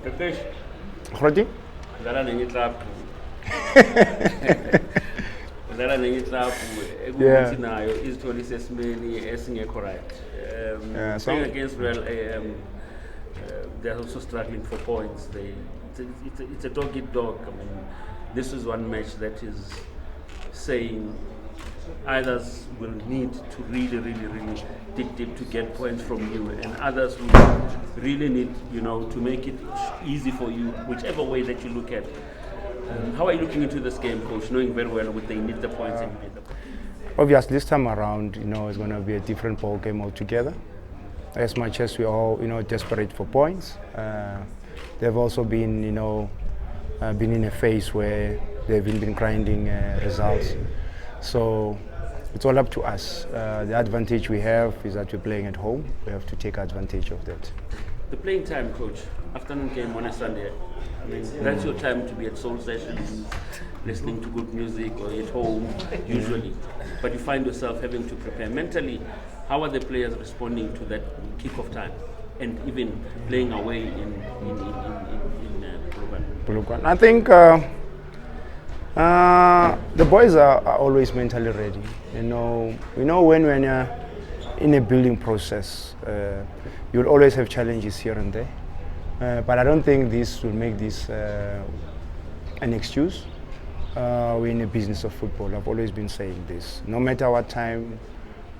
Kakesh, Grote? udlala nenye club. Udlala nenye club Yeah. ekuthi nayo izithola isesimeni esingekho right. Playing against Real AM, they're also struggling for points. It's a dog eat dog. I mean, this is one match that is saying others will need to really dig deep to get points from you, and others will really need, to make it easy for you, whichever way that you look at. How are you looking into this game, coach, knowing very well what they need the points and you need the points? Obviously, this time around, it's going to be a different ball game altogether. As much as we all, desperate for points, they've also been, been in a phase where they've been grinding results. So it's all up to us. The advantage we have is that we're playing at home. We have to take advantage of that. The playing time, coach, afternoon game on a Sunday. I mean, that's your time to be at soul sessions, listening to good music, or at home, usually. But you find yourself having to prepare mentally. How are the players responding to that kick-off time, and even playing away in Bulugwan? I think the boys are always mentally ready. We know when you're in a building process, you'll always have challenges here and there. But I don't think this will make this an excuse. We're in the business of football. I've always been saying this. No matter what time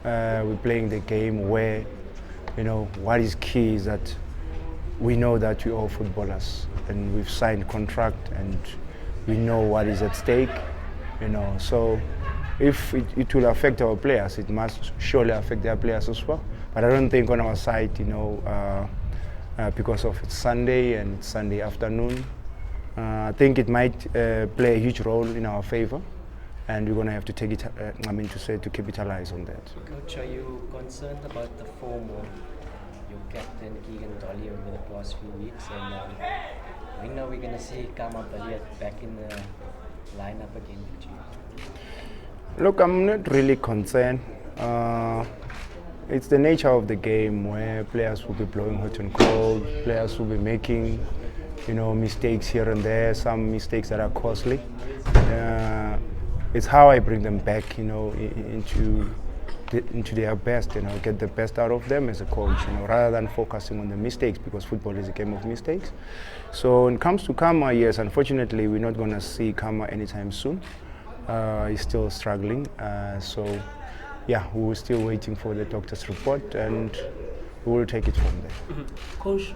we're playing the game, where, what is key is that we know that we're all footballers and we've signed contract and we know what is at stake. So if it will affect our players, it must surely affect their players as well. But I don't think on our side, because of it's Sunday and it's Sunday afternoon, I think it might play a huge role in our favor, and we're going to have to take it. To capitalize on that. Coach, are you concerned about the form of your captain Keagan, Dolly over the past few weeks? And we know we're going to see Khama, Billiat back in the lineup again with you. Look, I'm not really concerned. It's the nature of the game where players will be blowing hot and cold, players will be making, mistakes here and there, some mistakes that are costly. It's how I bring them back, into their best, get the best out of them as a coach, rather than focusing on the mistakes, because football is a game of mistakes. So when it comes to Khama, yes, unfortunately, we're not going to see Khama anytime soon. He's still struggling, yeah, we're still waiting for the doctor's report, and we will take it from there. Coach,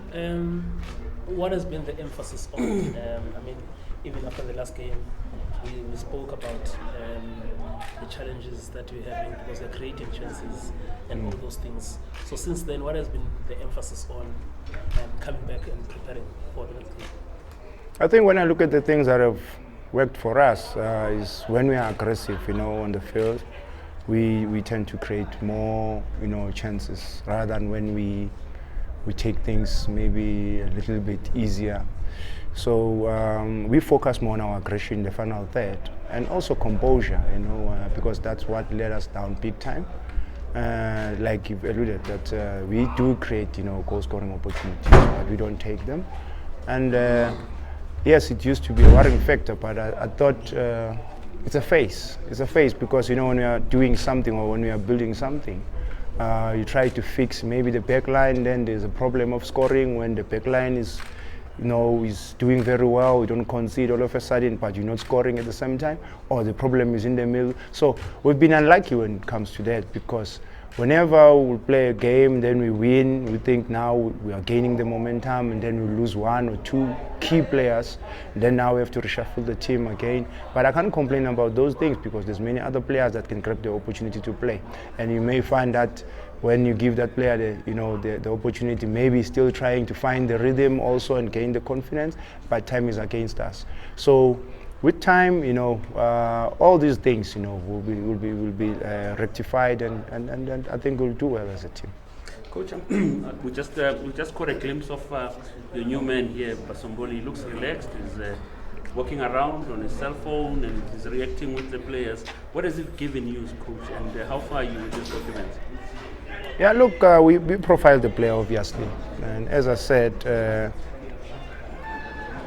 what has been the emphasis on? Even after the last game, we spoke about the challenges that we're having because we're creating chances and all those things. So since then, what has been the emphasis on coming back and preparing for the next game? I think when I look at the things that have worked for us is when we are aggressive, on the field. We tend to create more, chances rather than when we take things maybe a little bit easier. So we focus more on our aggression in the final third, and also composure, because that's what let us down big time. Like you've alluded, that we do create, goal-scoring opportunities, but we don't take them. And yes, it used to be a worrying factor, but I thought. It's a phase. It's a phase because when we are doing something or when we are building something, you try to fix maybe the back line. Then there's a problem of scoring when the back line is, is doing very well. We don't concede all of a sudden, but you're not scoring at the same time. Or the problem is in the middle. So we've been unlucky when it comes to that, because whenever we play a game, then we win, we think now we are gaining the momentum, and then we lose one or two key players, and then now we have to reshuffle the team again. But I can't complain about those things because there's many other players that can grab the opportunity to play. And you may find that when you give that player the opportunity, maybe still trying to find the rhythm also and gain the confidence, but time is against us. So with time, all these things, will be rectified, and I think we'll do well as a team. Coach, we just caught a glimpse of the new man here, Basomboli. He looks relaxed. He's walking around on his cell phone and he's reacting with the players. What has it given you, coach, and how far are you with this document? Yeah, look, we profiled the player, obviously, and as I said,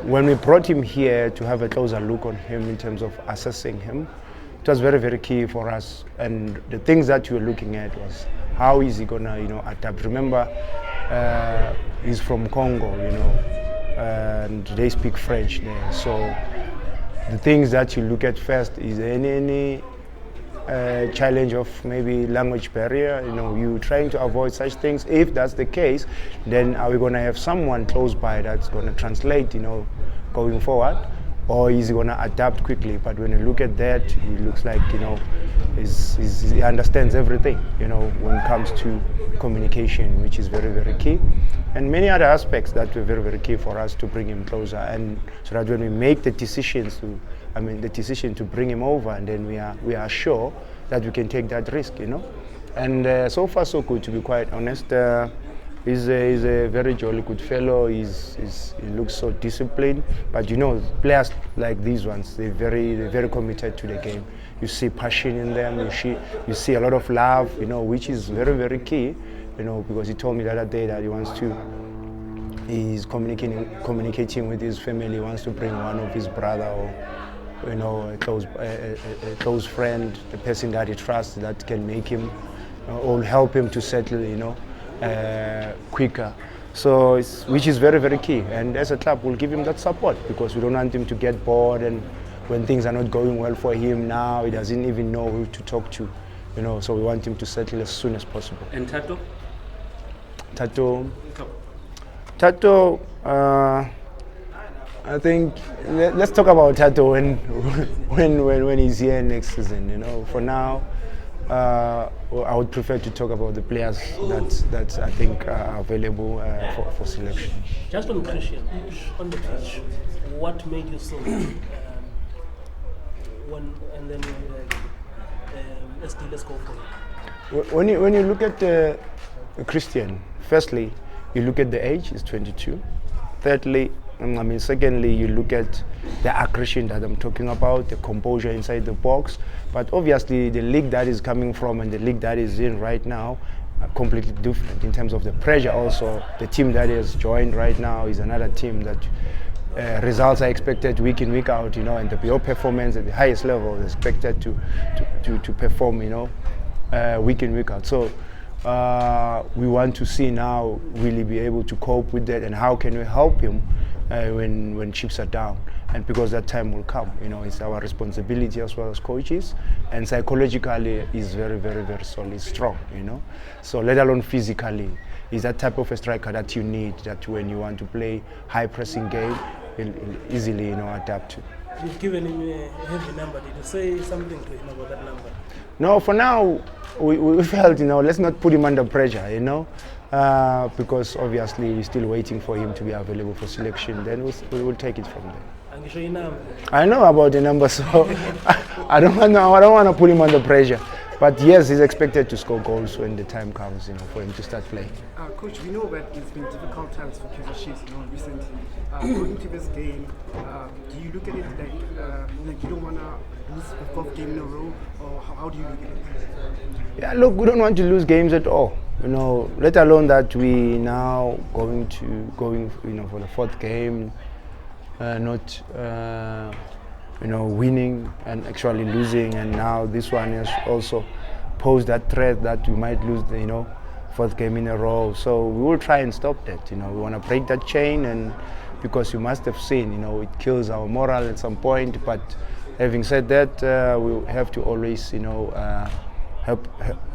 when we brought him here to have a closer look on him in terms of assessing him, it was very, very key for us. And the things that we were looking at was how is he gonna, adapt. Remember, he's from Congo, and they speak French there. So the things that you look at first is any challenge of maybe language barrier. You trying to avoid such things. If that's the case, then are we gonna have someone close by that's gonna translate, going forward? Or is he going to adapt quickly? But when you look at that, he looks like, he understands everything, when it comes to communication, which is very, very key. And many other aspects that were very, very key for us to bring him closer. And so that when we make the decision to bring him over, and then we are sure that we can take that risk, And so far, so good, to be quite honest. He's a very jolly good fellow. He looks so disciplined. But players like these ones, they're very committed to the game. You see passion in them. You see a lot of love. Which is very, very key. Because he told me the other day that he's communicating with his family. He wants to bring one of his brother or a close friend, the person that he trusts that can make him or help him to settle. Quicker, so which is very, very key. And as a club, we'll give him that support because we don't want him to get bored. And when things are not going well for him now, he doesn't even know who to talk to. So we want him to settle as soon as possible. And Tato. I think let's talk about Tato when he's here next season. For now. I would prefer to talk about the players that I think are available for selection. Just on Christian, on the pitch, what made you so let's go for it. When you look at Christian, firstly, you look at the age, he's 22. Thirdly, secondly, you look at the aggression that I'm talking about, the composure inside the box. But obviously, the league that is coming from and the league that is in right now are completely different in terms of the pressure. Also, the team that has joined right now is another team that results are expected week in, week out. And your performance at the highest level is expected to perform. Week in, week out. So we want to see now really be able to cope with that, and how can we help him when chips are down. And because that time will come, it's our responsibility as well as coaches. And psychologically, he's very, very, very solid, strong, So let alone physically, he's that type of a striker that you need, that when you want to play high pressing game, he'll easily, adapt to. You've given him a heavy number. Did you say something to him about that number? No, for now, we felt, let's not put him under pressure, because obviously we're still waiting for him to be available for selection. Then we will take it from there. I know about the number, so I don't want to put him under pressure. But yes, he's expected to score goals when the time comes, for him to start playing. Coach, we know that it's been difficult times for Kaizer Chiefs, recently. Going to this game, do you look at it like you don't want to lose the fourth game in a row, or how do you look at it? Yeah, look, we don't want to lose games at all. Let alone that we now going for the fourth game. Not winning and actually losing, and now this one has also posed that threat that we might lose fourth game in a row. So we will try and stop that. We want to break that chain, and because you must have seen, it kills our morale at some point. But having said that, we have to always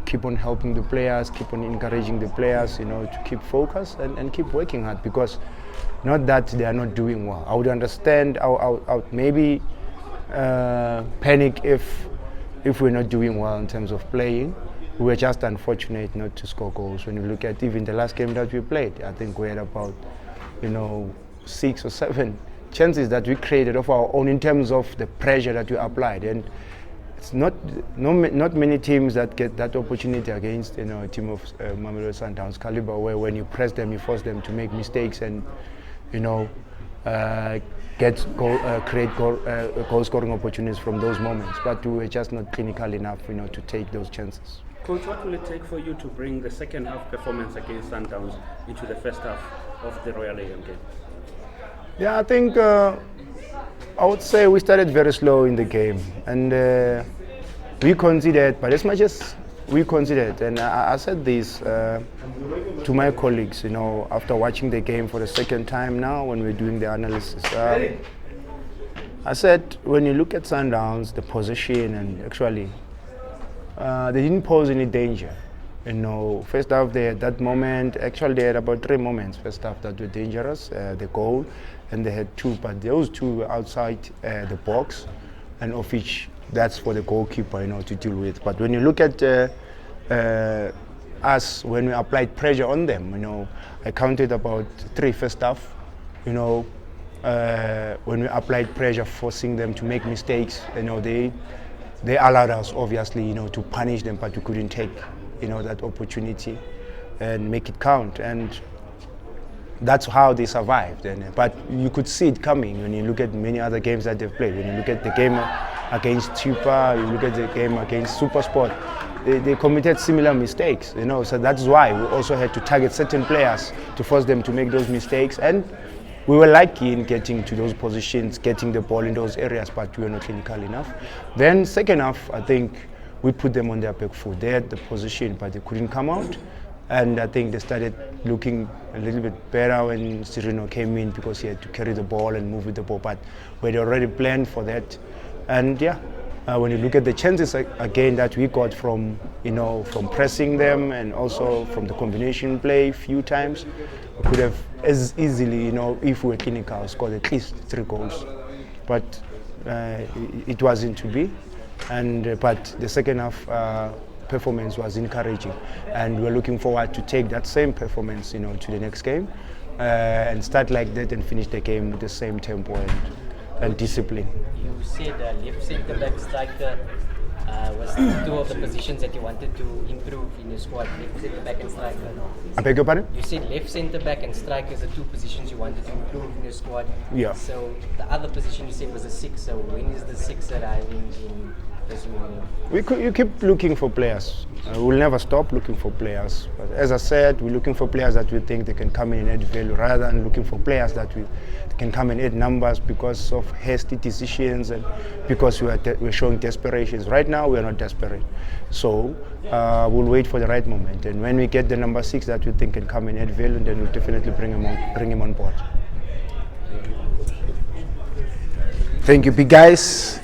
keep on helping the players, keep on encouraging the players, to keep focused and keep working hard, because not that they are not doing well. I would understand, I would maybe panic if we're not doing well in terms of playing. We were just unfortunate not to score goals. When you look at even the last game that we played, I think we had about 6 or 7 chances that we created of our own in terms of the pressure that we applied. And it's not many teams that get that opportunity against a team of Mamelodi Sundowns caliber, where when you press them, you force them to make mistakes and create goal scoring opportunities from those moments. But we were just not clinical enough, to take those chances. Coach, what will it take for you to bring the second half performance against Sundowns into the first half of the Royal Lion game? Yeah, I think I would say we started very slow in the game, and we considered, but as much as we considered, and I said this to my colleagues, after watching the game for the second time now when we're doing the analysis. I said, when you look at Sundowns, the position, and actually, they didn't pose any danger. First half they had that moment, actually they had about 3 moments first half that were dangerous, the goal, and they had 2, but those 2 were outside the box, and of which that's for the goalkeeper, to deal with. But when you look at us, when we applied pressure on them, I counted about 3 first half, when we applied pressure, forcing them to make mistakes, they allowed us, obviously, to punish them, but we couldn't take, that opportunity and make it count. And that's how they survived. But you could see it coming when you look at many other games that they've played. When you look at the game against Tupa, you look at the game against Supersport, they committed similar mistakes, So that's why we also had to target certain players to force them to make those mistakes. And we were lucky in getting to those positions, getting the ball in those areas, but we were not clinical enough. Then second half, I think we put them on their back foot. They had the position, but they couldn't come out. And I think they started looking a little bit better when Sirino came in, because he had to carry the ball and move with the ball. But we had already planned for that. And when you look at the chances again that we got from pressing them, and also from the combination play a few times, we could have as easily, if we were clinical, scored at least 3 goals. But it wasn't to be. But the second half performance was encouraging, and we're looking forward to take that same performance, to the next game, and start like that and finish the game with the same tempo and discipline. You said left centre back striker was 2 of the positions that you wanted to improve in your squad. Left centre back and striker. I beg your pardon? You said left centre back and striker is the 2 positions you wanted to improve in your squad. Yeah. So the other position you said was a 6. So when is the 6 arriving in this window? You keep looking for players. We'll never stop looking for players. But as I said, we're looking for players that we think they can come in and add value, rather than looking for players that can come and add numbers because of hasty decisions and because we're showing desperations. Right now, we're not desperate. So we'll wait for the right moment. And when we get the number 6 that we think can come and add value, then we'll definitely bring him on board. Thank you, big guys.